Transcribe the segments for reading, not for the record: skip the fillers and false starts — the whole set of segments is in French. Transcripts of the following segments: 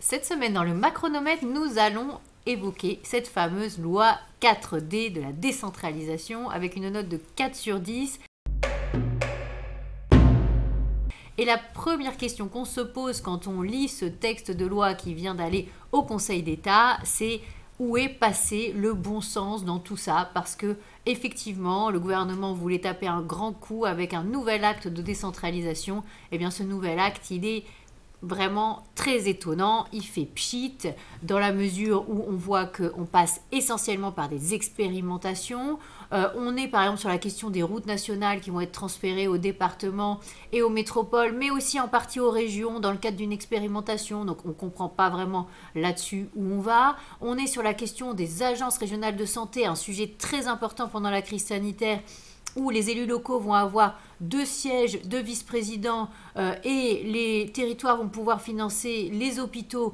Cette semaine dans le Macronomètre, nous allons évoquer cette fameuse loi 4D de la décentralisation avec une note de 4 sur 10. Et la première question qu'on se pose quand on lit ce texte de loi qui vient d'aller au Conseil d'État, c'est où est passé le bon sens dans tout ça? Parce que effectivement, le gouvernement voulait taper un grand coup avec un nouvel acte de décentralisation. Et bien ce nouvel acte, il est vraiment très étonnant, il fait pchit dans la mesure où on voit qu'on passe essentiellement par des expérimentations. On est par exemple sur la question des routes nationales qui vont être transférées aux départements et aux métropoles, mais aussi en partie aux régions dans le cadre d'une expérimentation, donc on ne comprend pas vraiment là-dessus où on va. On est sur la question des agences régionales de santé, un sujet très important pendant la crise sanitaire, où les élus locaux vont avoir 2 sièges de vice-présidents et les territoires vont pouvoir financer les hôpitaux,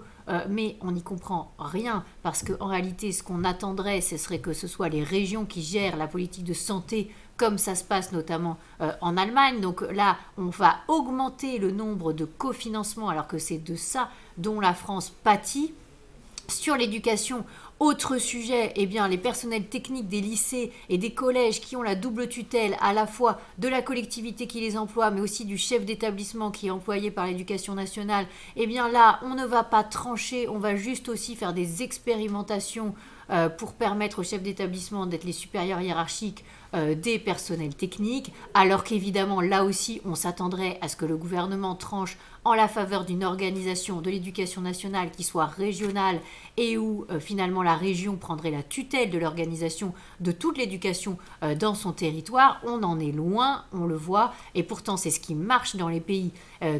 mais on n'y comprend rien parce qu'en réalité, ce qu'on attendrait, ce serait que ce soit les régions qui gèrent la politique de santé comme ça se passe notamment en Allemagne. Donc là, on va augmenter le nombre de cofinancements alors que c'est de ça dont la France pâtit. Sur l'éducation, autre sujet, eh bien, les personnels techniques des lycées et des collèges qui ont la double tutelle à la fois de la collectivité qui les emploie, mais aussi du chef d'établissement qui est employé par l'éducation nationale, eh bien là, on ne va pas trancher, on va juste aussi faire des expérimentations pour permettre aux chefs d'établissement d'être les supérieurs hiérarchiques des personnels techniques, alors qu'évidemment, là aussi, on s'attendrait à ce que le gouvernement tranche en la faveur d'une organisation de l'éducation nationale qui soit régionale et où finalement la région prendrait la tutelle de l'organisation de toute l'éducation dans son territoire. On en est loin, on le voit, et pourtant c'est ce qui marche dans les pays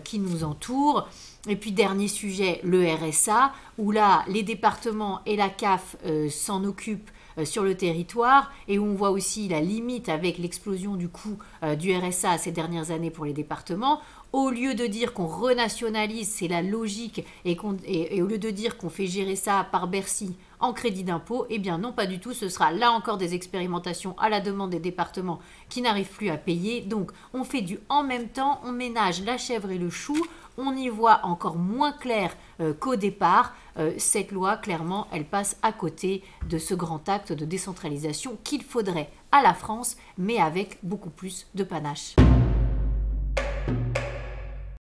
qui nous entourent. Et puis dernier sujet, le RSA, où là les départements et la CAF s'en occupent sur le territoire et où on voit aussi la limite avec l'explosion du coût du RSA ces dernières années pour les départements. Au lieu de dire qu'on renationalise, c'est la logique, et au lieu de dire qu'on fait gérer ça par Bercy en crédit d'impôt, eh bien non, pas du tout. Ce sera là encore des expérimentations à la demande des départements qui n'arrivent plus à payer. Donc on fait du en même temps, on ménage la chèvre et le chou, on y voit encore moins clair qu'au départ. Cette loi, clairement, elle passe à côté de ce grand acte de décentralisation qu'il faudrait à la France, mais avec beaucoup plus de panache.